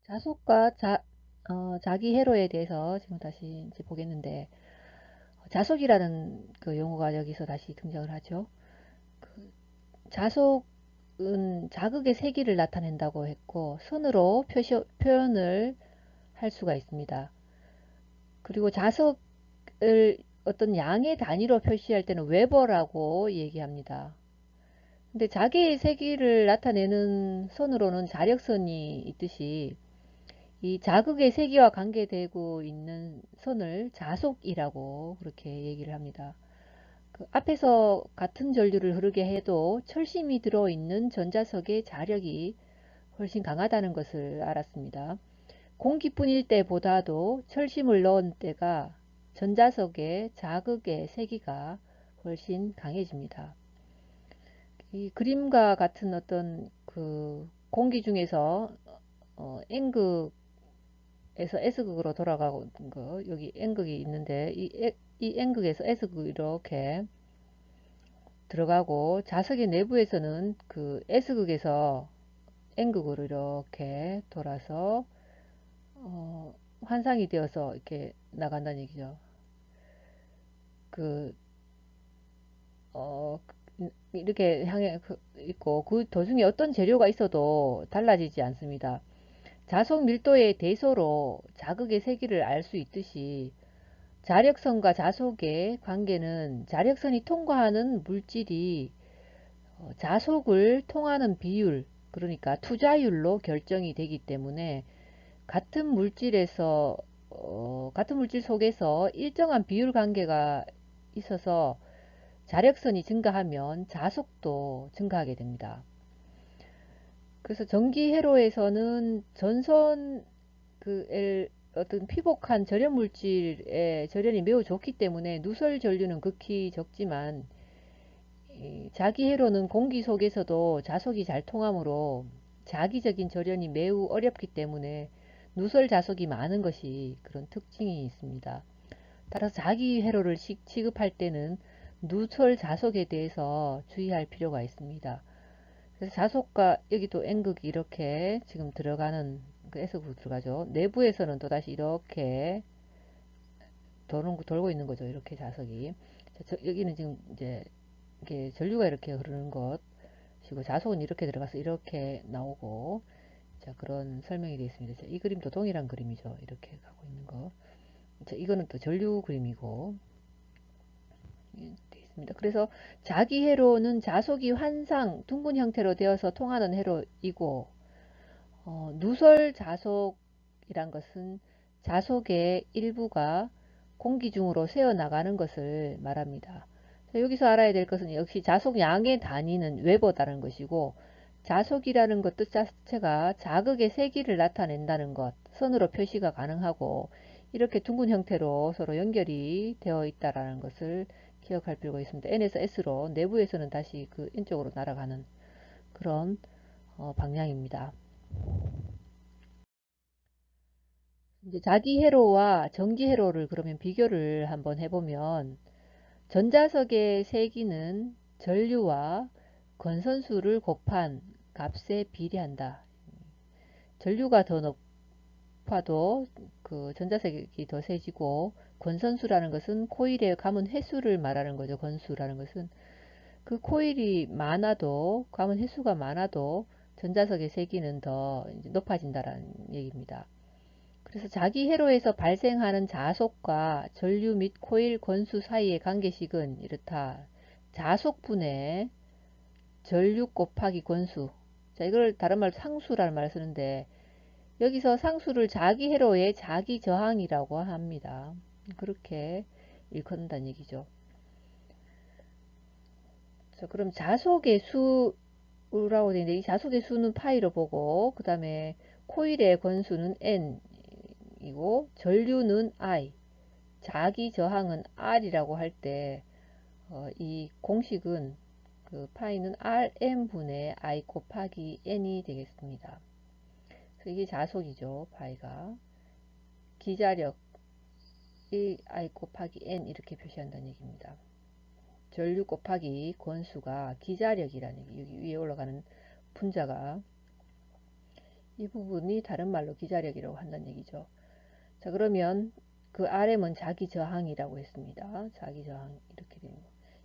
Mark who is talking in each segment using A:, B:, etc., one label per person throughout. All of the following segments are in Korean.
A: 자속과 자기 회로에 대해서 지금 다시 이제 보겠는데, 자속이라는 그 용어가 여기서 다시 등장을 하죠. 그 자속은 자극의 세기를 나타낸다고 했고, 선으로 표현을 할 수가 있습니다. 그리고 자석을 어떤 양의 단위로 표시할 때는 웨버라고 얘기합니다. 근데 자기의 세기를 나타내는 선으로는 자력선이 있듯이 이 자극의 세기와 관계되고 있는 선을 자속이라고 그렇게 얘기를 합니다. 그 앞에서 같은 전류를 흐르게 해도 철심이 들어있는 전자석의 자력이 훨씬 강하다는 것을 알았습니다. 공기뿐일 때보다도 철심을 넣은 때가 전자석의 자극의 세기가 훨씬 강해집니다. 이 그림과 같은 어떤 그 공기 중에서 N극 에서 S극으로 돌아가는 거, 여기 N극이 있는데 이 N극에서 S극 이렇게 들어가고, 자석의 내부에서는 그 S극에서 N극으로 이렇게 돌아서 환상이 되어서 이렇게 나간다는 얘기죠. 그 어, 이렇게 향해 있고, 그 도중에 어떤 재료가 있어도 달라지지 않습니다. 자석 밀도의 대소로 자극의 세기를 알 수 있듯이, 자력선과 자속의 관계는 자력선이 통과하는 물질이 자속을 통하는 비율, 그러니까 투자율로 결정이 되기 때문에, 같은 물질에서 같은 물질 속에서 일정한 비율 관계가 있어서 자력선이 증가하면 자속도 증가하게 됩니다. 그래서 전기 회로에서는 전선 어떤 피복한 절연 물질의 절연이 매우 좋기 때문에 누설 전류는 극히 적지만, 자기 회로는 공기 속에서도 자석이 잘 통하므로 자기적인 절연이 매우 어렵기 때문에 누설 자석이 많은 것이 그런 특징이 있습니다. 따라서 자기 회로를 취급할 때는 누설 자석에 대해서 주의할 필요가 있습니다. 그래서 자석과 여기도 N극이 이렇게 지금 들어가는 그 S극으로 들어가죠. 내부에서는 또다시 이렇게 돌고 있는 거죠. 이렇게 자석이. 여기는 지금 이제 이렇게 전류가 이렇게 흐르는 것이고, 자석은 이렇게 들어가서 이렇게 나오고, 자, 그런 설명이 되어 있습니다. 자, 이 그림도 동일한 그림이죠. 이렇게 가고 있는 거. 자, 이거는 또 전류 그림이고, 되어 있습니다. 그래서 자기 회로는 자석이 환상, 둥근 형태로 되어서 통하는 회로이고, 누설 자석이란 것은 자석의 일부가 공기 중으로 새어나가는 것을 말합니다. 여기서 알아야 될 것은 역시 자석 양의 단위는 웨버다는 것이고, 자석이라는 것 뜻 자체가 자극의 세기를 나타낸다는 것, 선으로 표시가 가능하고, 이렇게 둥근 형태로 서로 연결이 되어 있다는 것을 기억할 필요가 있습니다. N에서 S로, 내부에서는 다시 그 N쪽으로 날아가는 그런 방향입니다. 이제 자기 회로와 전기 회로를 그러면 비교를 한번 해보면, 전자석의 세기는 전류와 권선수를 곱한 값에 비례한다. 전류가 더 높아도 그 전자석이 더 세지고, 권선수라는 것은 코일에 감은 횟수를 말하는 거죠. 권수라는 것은 그 코일이 많아도, 감은 횟수가 많아도 전자석의 세기는 더 높아진다는 얘기입니다. 그래서 자기 회로에서 발생하는 자속과 전류 및 코일 권수 사이의 관계식은 이렇다. 자속분의 전류 곱하기 권수. 자, 이걸 다른 말로 상수라는 말을 쓰는데, 여기서 상수를 자기 회로의 자기 저항이라고 합니다. 그렇게 일컫는다는 얘기죠. 자, 그럼 자속의 수라고 되어 있는데, 이 자속의 수는 파이로 보고, 그 다음에 코일의 권수는 N이고, 전류는 I, 자기 저항은 R이라고 할 때, 이 공식은 그 파이는 Rm분의 I 곱하기 N이 되겠습니다. 그래서 이게 자속이죠. 파이가. 기자력 이 I 곱하기 N 이렇게 표시한다는 얘기입니다. 전류 곱하기 권수가 기자력이라는 얘기. 여기 위에 올라가는 분자가 이 부분이 다른 말로 기자력이라고 한다는 얘기죠. 자, 그러면 그 RM은 자기 저항이라고 했습니다. 자기 저항 이렇게 되는 거.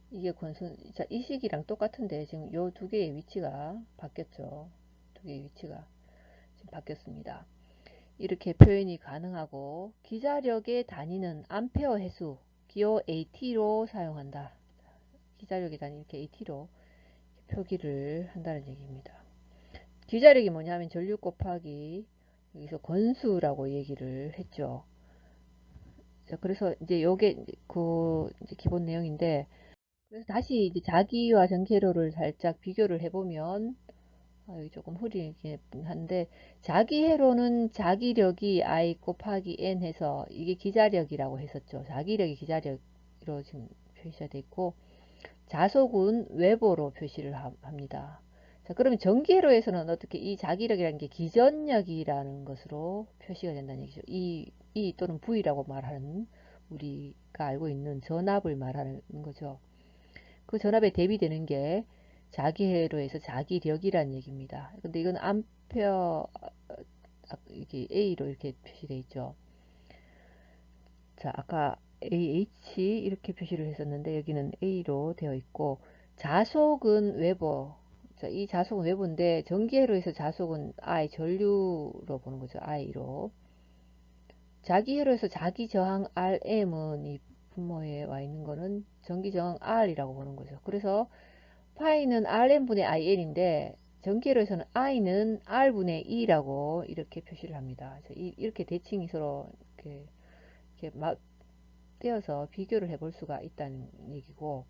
A: 이게 권선, 자, 이 식이랑 똑같은데 지금 요 두 개의 위치가 바뀌었죠. 두 개의 위치가 지금 바뀌었습니다. 이렇게 표현이 가능하고 기자력의 단위는 암페어 해수, 기호 AT로 사용한다. 기자력의 단위 이렇게 AT로 표기를 한다는 얘기입니다. 기자력이 뭐냐면 전류 곱하기 여기서 권수라고 얘기를 했죠. 자, 그래서 이제 요게 그 이제 기본 내용인데, 그래서 다시 이제 자기와 전개로를 살짝 비교를 해보면, 여기 조금 흐리긴 한데, 자기 회로는 자기력이 I 곱하기 N 해서 이게 기자력이라고 했었죠. 자기력이 기자력으로 지금 표시가 돼 있고, 자속은 웨버로 표시를 합니다. 자, 그러면 전기회로에서는 어떻게 이 자기력이라는 게 기전력이라는 것으로 표시가 된다는 얘기죠. E 또는 V라고 말하는 우리가 알고 있는 전압을 말하는 거죠. 그 전압에 대비되는 게 자기회로에서 자기력이라는 얘기입니다. 근데 이건 암페어 이게 A로 이렇게 표시되어 있죠. 자, 아까 AH 이렇게 표시를 했었는데 여기는 A로 되어 있고 자속은 웨버. 자, 이 자속은 웨버인데 전기회로에서 자속은 I 전류로 보는 거죠. I로. 자기회로에서 자기저항 RM은 이 분모에 와 있는 거는 전기저항 R이라고 보는 거죠. 그래서 파이는 RM분의 IN인데 전기회로에서는 I는 R분의 E라고 이렇게 표시를 합니다. 이렇게 대칭이 서로 이렇게 떼어서 비교를 해볼 수가 있다는 얘기고,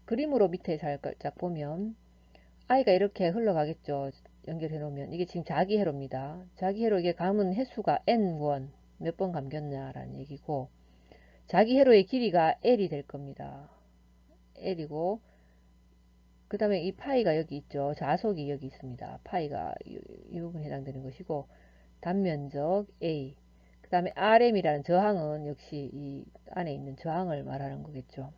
A: 그림으로 밑에 살짝 보면 I가 이렇게 흘러가겠죠. 연결해 놓으면 이게 지금 자기회로입니다. 자기회로 이게 감은 횟수가 N1 몇 번 감겼냐라는 얘기고, 자기회로의 길이가 L이 될 겁니다. L이고, 그 다음에 이 파이가 여기 있죠. 자속이 여기 있습니다. 파이가 이 부분에 해당되는 것이고, 단면적 A. 그 다음에 RM이라는 저항은 역시 이 안에 있는 저항을 말하는 거겠죠.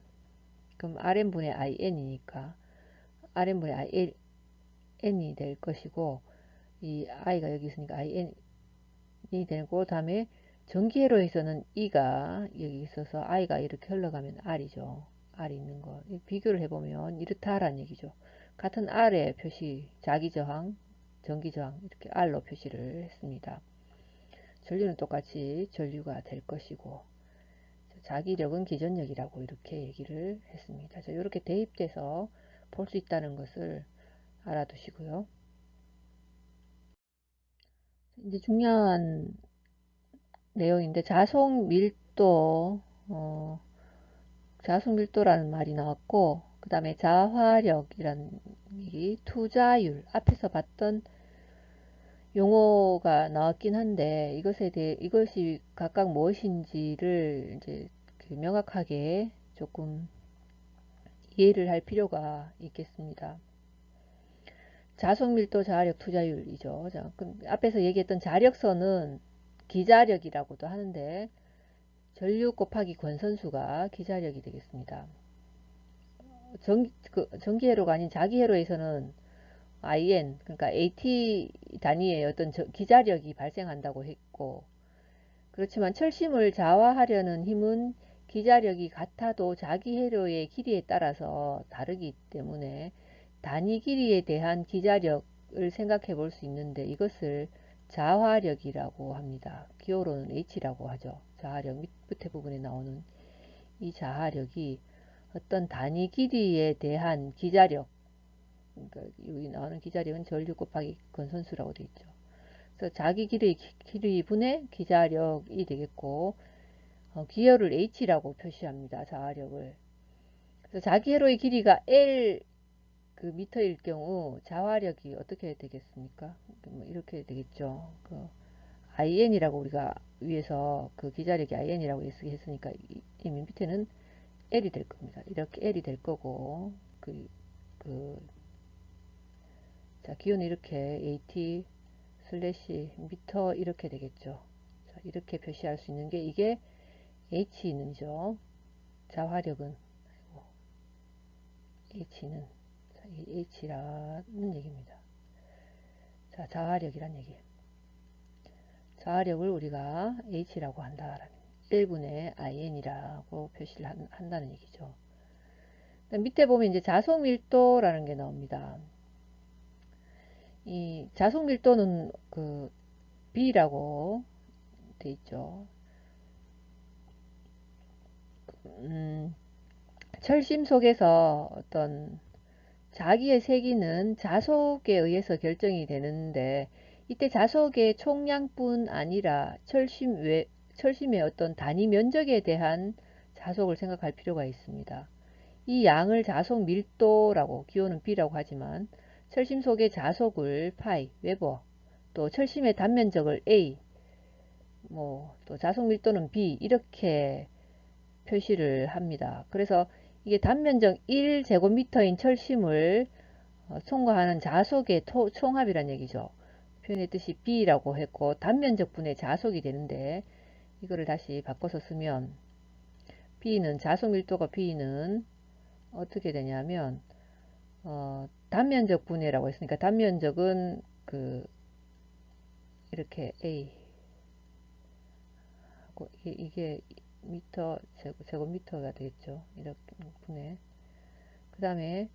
A: 그럼 RM분의 IN이니까 RM분의 IN이 될 것이고, 이 I가 여기 있으니까 IN이 되고, 다음에 전기회로에서는 E가 여기 있어서 I가 이렇게 흘러가면 R이죠. R이 있는 거. 비교를 해보면 이렇다라는 얘기죠. 같은 R의 표시, 자기저항, 전기저항 이렇게 R로 표시를 했습니다. 전류는 똑같이 전류가 될 것이고, 자기력은 기전력이라고 이렇게 얘기를 했습니다. 이렇게 대입돼서 볼 수 있다는 것을 알아두시고요. 이제 중요한 내용인데 자속 밀도, 자속 밀도라는 말이 나왔고, 그 다음에 자화력이라는 얘기, 투자율 앞에서 봤던 용어가 나왔긴 한데 이것이 각각 무엇인지를 이제 명확하게 조금 이해를 할 필요가 있겠습니다. 자속밀도, 자력, 투자율이죠. 자, 그럼 앞에서 얘기했던 자력선은 기자력이라고도 하는데 전류 곱하기 권선수가 기자력이 되겠습니다. 전기회로가 아닌 자기회로에서는 IN, 그러니까 AT 단위의 어떤 기자력이 발생한다고 했고, 그렇지만 철심을 자화하려는 힘은 기자력이 같아도 자기 회로의 길이에 따라서 다르기 때문에 단위 길이에 대한 기자력을 생각해 볼 수 있는데 이것을 자화력이라고 합니다. 기호로는 H라고 하죠. 자화력 밑에 부분에 나오는 이 자화력이 어떤 단위 길이에 대한 기자력, 그러니까 여기 나오는 기자력은 전류 곱하기 건선수라고 되어 있죠. 그래서 자기 길이 분의 기자력이 되겠고, 기혈을 H라고 표시합니다. 자화력을. 그래서 자기 회로의 길이가 L 그 미터일 경우 자화력이 어떻게 되겠습니까? 뭐 이렇게 되겠죠. 그 IN이라고 우리가 위에서 그 기자력이 IN이라고 했으니까 이미 밑에는 L이 될 겁니다. 이렇게 L이 될 거고, 그, 자, 기호는 이렇게 AT 슬래시 미터 이렇게 되겠죠. 자, 이렇게 표시할 수 있는 게 이게 H는이죠. 자화력은 H는 H라는 얘기입니다. 자, 자화력이란 얘기예요. 자화력을 우리가 H라고 한다라는 1분의 IN이라고 표시를 한다는 얘기죠. 밑에 보면 이제 자속 밀도라는 게 나옵니다. 이 자속 밀도는 그 B라고 돼 있죠. 철심 속에서 어떤 자기의 세기는 자속에 의해서 결정이 되는데, 이때 자속의 총량뿐 아니라 철심의 어떤 단위 면적에 대한 자속을 생각할 필요가 있습니다. 이 양을 자속 밀도라고, 기호는 B라고 하지만 철심 속의 자속을 파이, 웨버, 또 철심의 단면적을 A, 또 자속 밀도는 B, 이렇게 표시를 합니다. 그래서 이게 단면적 1제곱미터인 철심을 총과하는 자속의 총합이란 얘기죠. 표현의 뜻이 B라고 했고 단면적분의 자속이 되는데, 이거를 다시 바꿔서 쓰면 B는 자속 밀도가 B는 어떻게 되냐면 단면적 분해라고 했으니까 단면적은 그 이렇게 A 하고 이게 미터 제곱미터가 되겠죠. 이렇게 분해. 그 다음에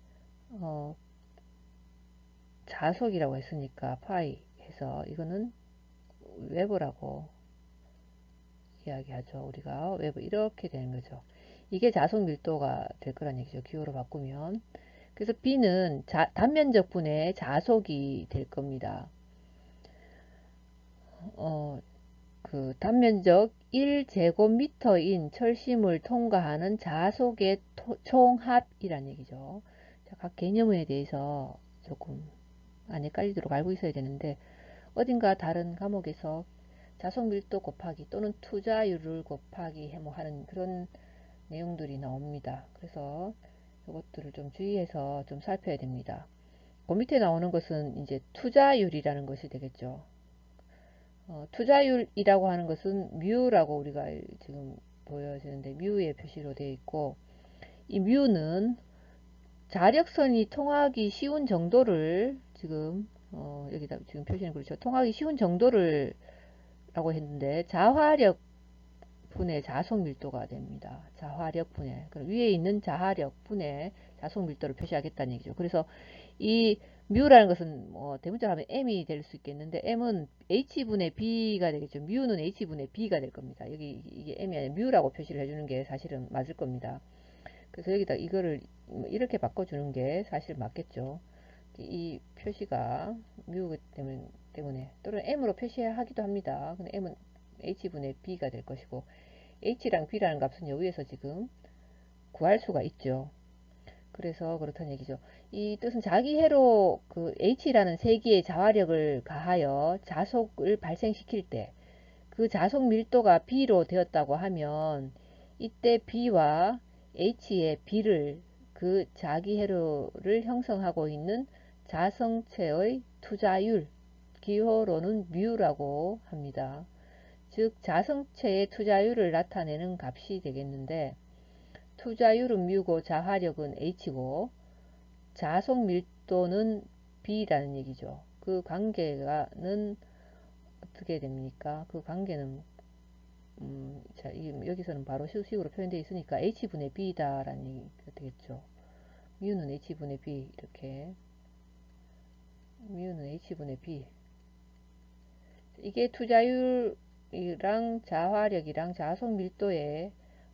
A: 자속이라고 했으니까 파이 해서 이거는 웨버라고 이야기하죠. 우리가 웨버 이렇게 되는 거죠. 이게 자속 밀도가 될 거란 얘기죠. 기호로 바꾸면. 그래서 B는 단면적 분의 자속이 될 겁니다. 그 단면적 1제곱미터인 철심을 통과하는 자속의 총합이란 얘기죠. 자, 각 개념에 대해서 조금 안 헷갈리도록 알고 있어야 되는데, 어딘가 다른 과목에서 자속 밀도 곱하기 또는 투자율을 곱하기 하는 그런 내용들이 나옵니다. 그래서 이것들을 좀 주의해서 좀 살펴야 됩니다. 그 밑에 나오는 것은 이제 투자율이라는 것이 되겠죠. 투자율이라고 하는 것은 뮤라고 우리가 지금 보여지는데 뮤의 표시로 되어 있고, 이 뮤는 자력선이 통하기 쉬운 정도를 지금 여기다 지금 표시는 그렇죠. 통하기 쉬운 정도를 라고 했는데 자화력 분의 자속 밀도가 됩니다. 자화력 분의, 그럼 위에 있는 자화력 분의 자속 밀도를 표시하겠다는 얘기죠. 그래서 이 뮤라는 것은 대문자로 하면 m이 될 수 있겠는데, m은 h분의 b가 되겠죠. 뮤는 h분의 b가 될 겁니다. 여기 이게 m이 아니라 뮤라고 표시를 해주는 게 사실은 맞을 겁니다. 그래서 여기다 이거를 이렇게 바꿔주는 게 사실 맞겠죠. 이 표시가 뮤 때문에 또는 m으로 표시하기도 합니다. 근데 m은 h분의 b가 될 것이고, h랑 b라는 값은 여기에서 지금 구할 수가 있죠. 그래서 그렇다는 얘기죠. 이 뜻은 자기 해로 그 h라는 세기의 자화력을 가하여 자속을 발생시킬 때 그 자속 밀도가 b로 되었다고 하면, 이때 b와 h의 b를 그 자기 해로를 형성하고 있는 자성체의 투자율, 기호로는 뮤라고 합니다. 즉 자성체의 투자율을 나타내는 값이 되겠는데, 투자율은 뮤고 자화력은 h고 자속 밀도는 b라는 얘기죠. 그 관계는 어떻게 됩니까? 그 관계는 자, 여기서는 바로 식으로 표현되어 있으니까 h분의 b다라는 얘기가 되겠죠. 뮤는 h분의 b, 이렇게 뮤는 h분의 b. 이게 투자율이랑 자화력이랑 자속 밀도의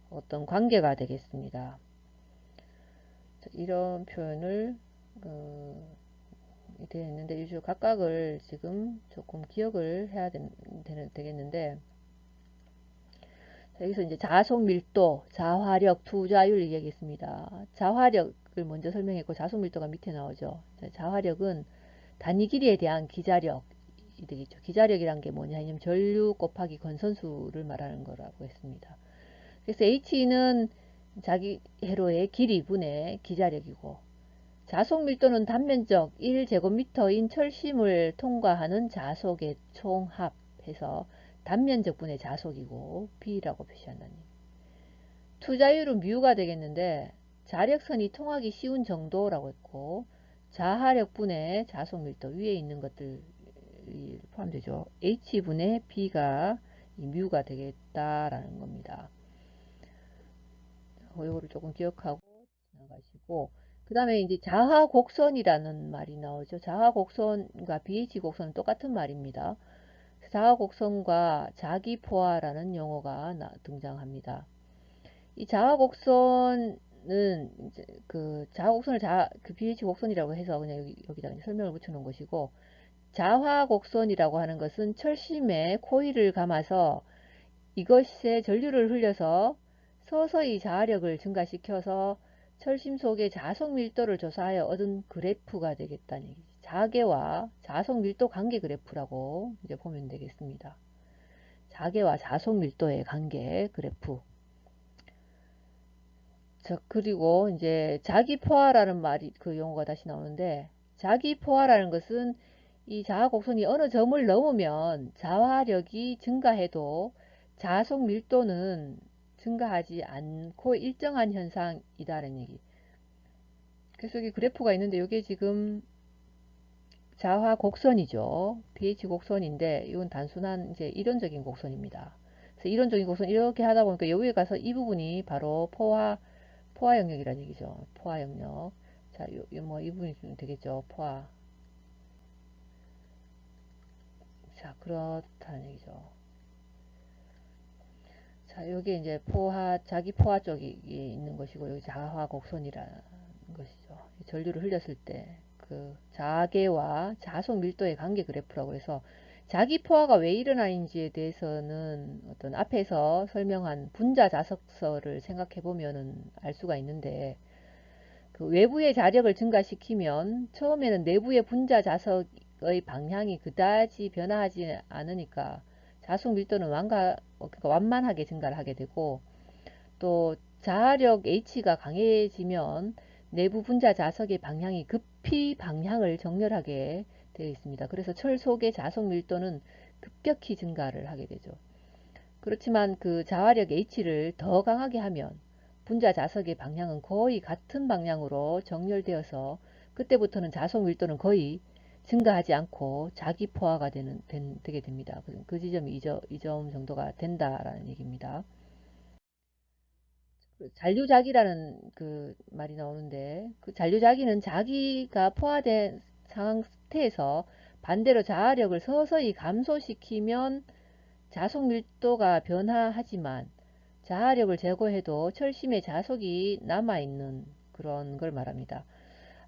A: 어떤 관계가 되겠습니다. 이런 표현을 되어 있는데, 이 각각을 지금 조금 기억을 해야 되겠는데, 자, 여기서 이제 자속 밀도, 자화력, 투자율 얘기하겠습니다. 자화력을 먼저 설명했고 자속 밀도가 밑에 나오죠. 자, 자화력은 단위 길이에 대한 기자력이 되겠죠. 기자력이란 게 뭐냐 하면 전류 곱하기 건선수를 말하는 거라고 했습니다. 그래서 H는 자기 회로의 길이분의 기자력이고, 자속 밀도는 단면적 1제곱미터인 철심을 통과하는 자속의 총합해서 단면적분의 자속이고 B라고 표시한다는 얘기. 투자율은 뮤가 되겠는데 자력선이 통하기 쉬운 정도라고 했고, 자하력분의 자속 밀도 위에 있는 것들 포함되죠. h분의 b가 이 뮤가 되겠다라는 겁니다. 이거를 조금 기억하고 지나가시고, 그 다음에 이제 자하 곡선이라는 말이 나오죠. 자하 곡선과 BH 곡선은 똑같은 말입니다. 자하 곡선과 자기포화라는 용어가 등장합니다. 이 자하 곡선은 이제 그 자하 곡선을 그 BH 곡선이라고 해서 그냥 여기다 설명을 붙여 놓은 것이고, 자화 곡선이라고 하는 것은 철심에 코일을 감아서 이것에 전류를 흘려서 서서히 자하력을 증가시켜서 철심 속의 자석 밀도를 조사하여 얻은 그래프가 되겠다는 얘기지. 자계와 자석 밀도 관계 그래프라고 이제 보면 되겠습니다. 자계와 자석 밀도의 관계 그래프. 자, 그리고 이제 자기포화라는 말이 그 용어가 다시 나오는데, 자기포화라는 것은 이 자하 곡선이 어느 점을 넘으면 자화력이 증가해도 자속 밀도는 증가하지 않고 일정한 현상이다라는 얘기. 그래서 여기 그래프가 있는데 이게 지금 자화 곡선이죠. pH 곡선인데 이건 단순한 이제 이론적인 곡선입니다. 그래서 이론적인 곡선 이렇게 하다 보니까 여기에 가서 이 부분이 바로 포화 영역이라는 얘기죠. 포화 영역. 자, 뭐 이 부분이 되겠죠. 포화. 자, 그렇다는 얘기죠. 자, 여기 이제 자기 포화 쪽이 있는 것이고, 여기 자화 곡선이라는 것이죠. 전류를 흘렸을 때, 그 자계와 자속 밀도의 관계 그래프라고 해서, 자기 포화가 왜 일어나는지에 대해서는 어떤 앞에서 설명한 분자 자석서를 생각해 보면은 알 수가 있는데, 그 외부의 자력을 증가시키면 처음에는 내부의 분자 자석의 방향이 그다지 변화하지 않으니까 자속 밀도는 그러니까 완만하게 증가를 하게 되고, 또 자력 H가 강해지면 내부 분자 자석의 방향이 급히 방향을 정렬하게 되어 있습니다. 그래서 철 속의 자석 밀도는 급격히 증가를 하게 되죠. 그렇지만 그 자화력 H를 더 강하게 하면 분자 자석의 방향은 거의 같은 방향으로 정렬되어서 그때부터는 자석 밀도는 거의 증가하지 않고 자기 포화가 되게 됩니다. 그 지점이 이 점 정도가 된다라는 얘기입니다. 잔류자기라는 그 말이 나오는데, 그 잔류자기는 자기가 포화된 상태에서 반대로 자화력을 서서히 감소시키면 자속 밀도가 변화하지만 자하력을 제거해도 철심의 자석이 남아있는 그런 걸 말합니다.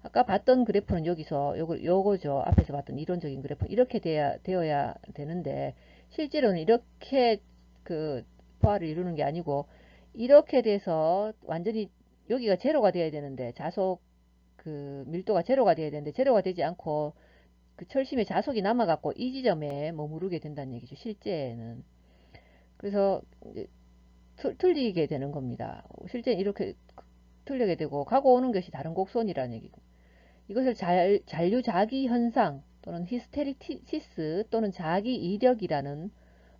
A: 아까 봤던 그래프는 여기서 요거죠. 앞에서 봤던 이론적인 그래프 이렇게 되어야 되는데, 실제로는 이렇게 그 포화를 이루는 게 아니고 이렇게 돼서 완전히 여기가 제로가 되어야 되는데, 자석 그 밀도가 제로가 되어야 되는데 제로가 되지 않고 그 철심의 자석이 남아갖고 이 지점에 머무르게 된다는 얘기죠. 실제는. 그래서 틀리게 되는 겁니다. 실제 이렇게 틀리게 되고 가고 오는 것이 다른 곡선이라는 얘기고, 이것을 잔류자기 현상 또는 히스테리시스 또는 자기 이력이라는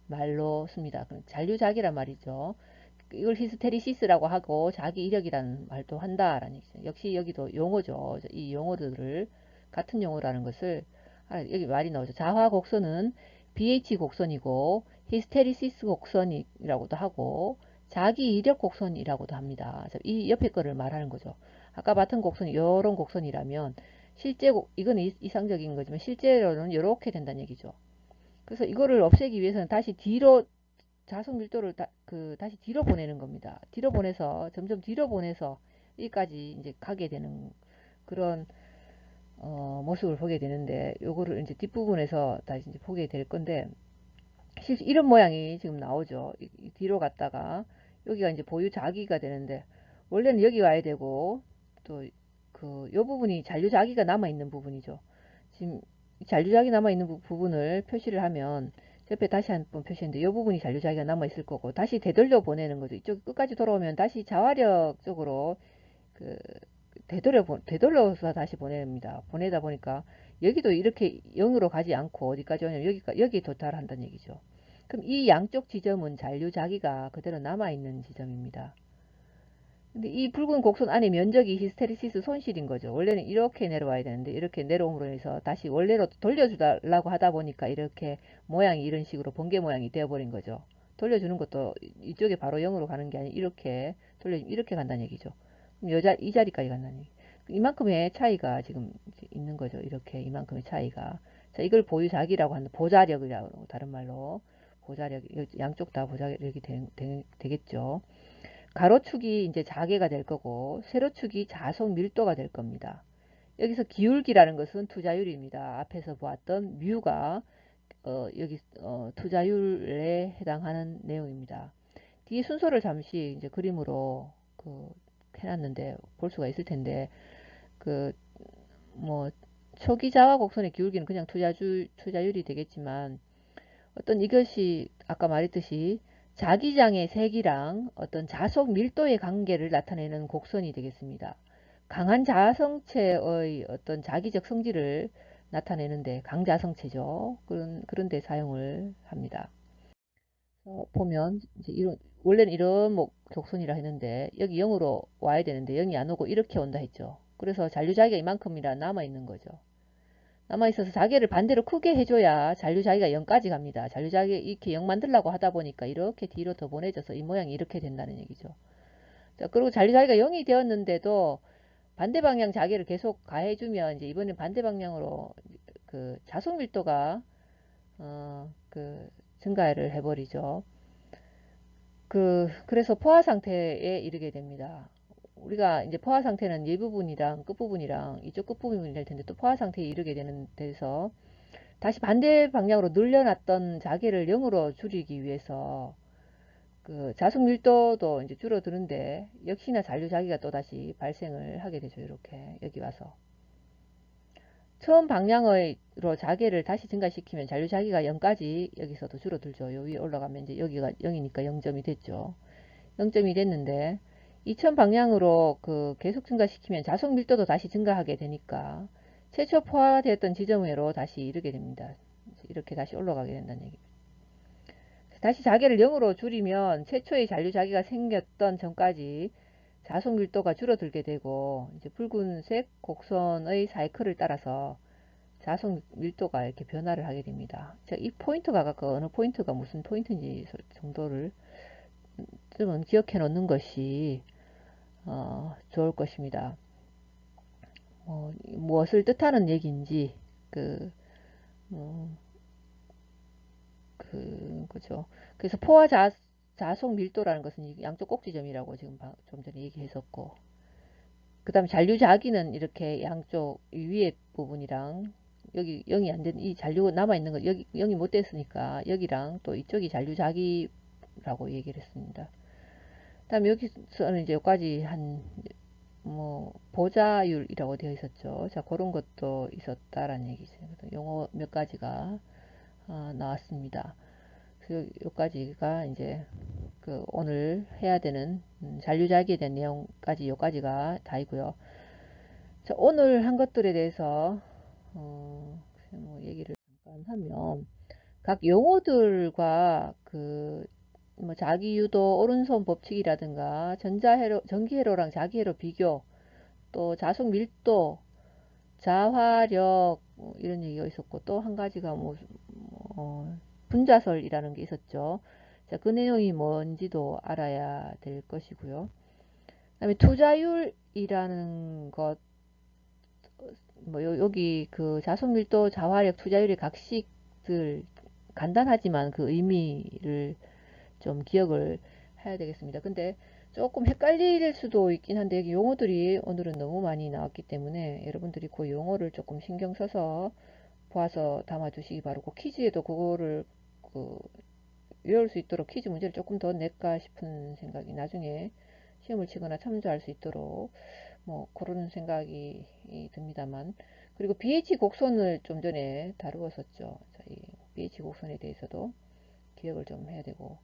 A: 말로 씁니다. 잔류자기란 말이죠. 이걸 히스테리시스라고 하고 자기 이력이라는 말도 한다라는 얘기죠. 역시 여기도 용어죠. 이 용어들을 같은 용어라는 것을 여기 말이 나오죠. 자화 곡선은 BH 곡선이고 히스테리시스 곡선이라고도 하고 자기 이력 곡선이라고도 합니다. 이 옆에 거를 말하는 거죠. 아까 봤던 곡선이 이런 곡선이라면 이건 이상적인 거지만 실제로는 이렇게 된다는 얘기죠. 그래서 이거를 없애기 위해서는 다시 뒤로 자석 밀도를 다시 뒤로 보내는 겁니다. 뒤로 보내서 점점 뒤로 보내서 여기까지 이제 가게 되는 그런 모습을 보게 되는데, 요거를 이제 뒷부분에서 다시 이제 보게 될 건데, 실제 이런 모양이 지금 나오죠. 뒤로 갔다가 여기가 이제 보유 자기가 되는데, 원래는 여기 와야 되고, 또 요 부분이 잔류자기가 남아 있는 부분이죠. 지금 잔류자기 남아 있는 부분을 표시를 하면 옆에 다시 한번 표시했는데, 이 부분이 잔류자기가 남아 있을 거고 다시 되돌려 보내는 거죠. 이쪽 끝까지 돌아오면 다시 자화력 쪽으로 그 되돌려서 다시 보냅니다. 보내다 보니까 여기도 이렇게 0으로 가지 않고 어디까지 오냐면 여기 도달한다는 얘기죠. 그럼 이 양쪽 지점은 잔류자기가 그대로 남아있는 지점입니다. 근데 이 붉은 곡선 안에 면적이 히스테리시스 손실인 거죠. 원래는 이렇게 내려와야 되는데 이렇게 내려옴으로 해서 다시 원래로 돌려주려고 하다 보니까 이렇게 모양이 이런 식으로 번개 모양이 되어버린 거죠. 돌려주는 것도 이쪽에 바로 0으로 가는 게 아니라 이렇게 돌려주면 이렇게 간다는 얘기죠. 그럼 이 자리까지 간다는 얘기. 이만큼의 차이가 지금 있는 거죠. 이렇게 이만큼의 차이가. 자, 이걸 보유자기라고 하는 보자력이라고 다른 말로 보자력, 양쪽 다 보자력이 되겠죠. 가로축이 이제 자개가 될 거고 세로축이 자속 밀도가 될 겁니다. 여기서 기울기라는 것은 투자율입니다. 앞에서 보았던 뮤가 여기 투자율에 해당하는 내용입니다. 뒤 순서를 잠시 이제 그림으로 해놨는데 볼 수가 있을 텐데 그 뭐 초기자와 곡선의 기울기는 그냥 투자율이 되겠지만 어떤 이것이 아까 말했듯이 자기장의 색이랑 어떤 자속 밀도의 관계를 나타내는 곡선이 되겠습니다. 강한 자성체의 어떤 자기적 성질을 나타내는데 강자성체죠. 그런 데 사용을 합니다. 보면 이제 원래는 이런 곡선이라 했는데 여기 0으로 와야 되는데 0이 안 오고 이렇게 온다 했죠. 그래서 잔류자기가 이만큼이라 남아 있는 거죠. 남아있어서 자기를 반대로 크게 해줘야 잔류자기가 0까지 갑니다. 잔류자기 이렇게 0 만들려고 하다 보니까 이렇게 뒤로 더 보내져서 이 모양이 이렇게 된다는 얘기죠. 자, 그리고 잔류자기가 0이 되었는데도 반대 방향 자기를 계속 가해주면 이제 이번엔 반대 방향으로 자속 밀도가 증가를 해버리죠. 그래서 포화 상태에 이르게 됩니다. 우리가 이제 포화 상태는 이 부분이랑 끝부분이랑 이쪽 끝부분이 될 텐데 또 포화 상태에 이르게 되는 데서 다시 반대 방향으로 늘려놨던 자개를 0으로 줄이기 위해서 자속 밀도도 이제 줄어드는데 역시나 잔류 자기가 또 다시 발생을 하게 되죠. 이렇게 여기 와서 처음 방향으로 자개를 다시 증가시키면 잔류 자기가 0까지 여기서도 줄어들죠. 요 위에 올라가면 이제 여기가 0이니까 0점이 됐죠. 0점이 됐는데 2000 방향으로 계속 증가시키면 자속 밀도도 다시 증가하게 되니까 최초 포화되었던 지점으로 다시 이르게 됩니다. 이렇게 다시 올라가게 된다는 얘기입니다. 다시 자개를 0으로 줄이면 최초의 잔류 자기가 생겼던 전까지 자속 밀도가 줄어들게 되고 이제 붉은색 곡선의 사이클을 따라서 자속 밀도가 이렇게 변화를 하게 됩니다. 이 포인트가 아까 어느 포인트가 무슨 포인트인지 정도를 좀 기억해 놓는 것이 좋을 것입니다. 무엇을 뜻하는 얘기인지 어, 그죠. 그래서 포화 자속 밀도라는 것은 양쪽 꼭지점이라고 지금 좀 전에 얘기했었고, 그 다음에 잔류자기는 이렇게 양쪽 위에 부분이랑 여기 0이 안 된 이 잔류가 남아있는 거 여기 0이 못 됐으니까 여기랑 또 이쪽이 잔류자기라고 얘기를 했습니다. 그 다음에 여기서는 이제 여기까지 보자율이라고 되어 있었죠. 자, 그런 것도 있었다라는 얘기죠. 용어 몇 가지가 나왔습니다. 그래서 여기까지가 이제 오늘 해야 되는 잔류자기에 대한 내용까지 여기까지가 다이고요. 자, 오늘 한 것들에 대해서 얘기를 잠깐 하면 각 용어들과 자기 유도 오른손 법칙이라든가 전기회로랑 자기회로 비교, 또 자속 밀도, 자화력 이런 얘기가 있었고 또 한 가지가 분자설이라는 게 있었죠. 자, 그 내용이 뭔지도 알아야 될 것이고요. 그다음에 투자율이라는 것, 여기 자속 밀도, 자화력, 투자율의 각식들 간단하지만 그 의미를 좀 기억을 해야 되겠습니다. 근데 조금 헷갈릴 수도 있긴 한데 여기 용어들이 오늘은 너무 많이 나왔기 때문에 여러분들이 그 용어를 조금 신경 써서 보아서 담아 두시기 바라고, 퀴즈에도 그거를 외울 수 있도록 퀴즈 문제를 조금 더 낼까 싶은 생각이, 나중에 시험을 치거나 참조할 수 있도록 그런 생각이 듭니다만, 그리고 BH 곡선을 좀 전에 다루었었죠. 이 BH 곡선에 대해서도 기억을 좀 해야 되고,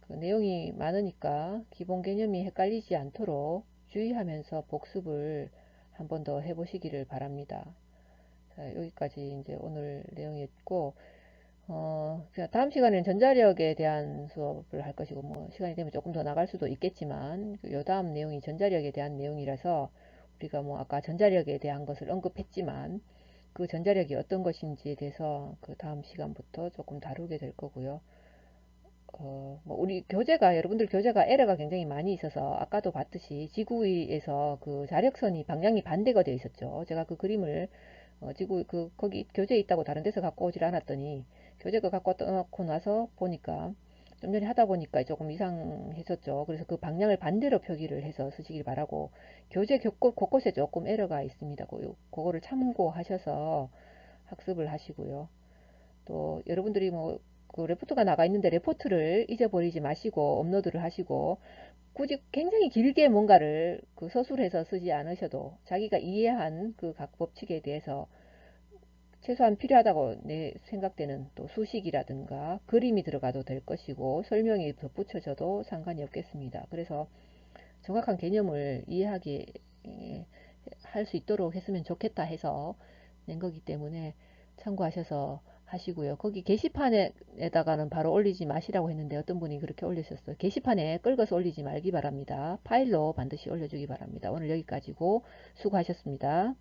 A: 내용이 많으니까 기본 개념이 헷갈리지 않도록 주의하면서 복습을 한 번 더 해보시기를 바랍니다. 자, 여기까지 이제 오늘 내용이었고, 다음 시간에는 전자력에 대한 수업을 할 것이고, 뭐, 시간이 되면 조금 더 나갈 수도 있겠지만, 요 다음 내용이 전자력에 대한 내용이라서, 우리가 뭐, 아까 전자력에 대한 것을 언급했지만, 그 전자력이 어떤 것인지에 대해서 그 다음 시간부터 조금 다루게 될 거고요. 뭐 우리 교재가 여러분들 교재가 에러가 굉장히 많이 있어서 아까도 봤듯이 지구위에서 그 자력선이 방향이 반대가 되어 있었죠. 제가 그 그림을 지구 그 거기 교재에 있다고 다른 데서 갖고 오질 않았더니 교재 거 갖고 떠놓고 나서 보니까 좀 전에 하다 보니까 조금 이상했었죠. 그래서 그 방향을 반대로 표기를 해서 쓰시길 바라고 교재 곳곳에 조금 에러가 있습니다. 그거를 참고하셔서 학습을 하시고요. 또 여러분들이 뭐 그 레포트가 나가 있는데 레포트를 잊어버리지 마시고 업로드를 하시고 굳이 굉장히 길게 뭔가를 그 서술해서 쓰지 않으셔도 자기가 이해한 그 각 법칙에 대해서 최소한 필요하다고 내 생각되는 또 수식이라든가 그림이 들어가도 될 것이고 설명이 덧붙여져도 상관이 없겠습니다. 그래서 정확한 개념을 이해하게 할 수 있도록 했으면 좋겠다 해서 낸 거기 때문에 참고하셔서 하시고요. 거기 게시판에다가는 바로 올리지 마시라고 했는데 어떤 분이 그렇게 올리셨어요. 게시판에 끌어서 올리지 말기 바랍니다. 파일로 반드시 올려주기 바랍니다. 오늘 여기까지고 수고하셨습니다.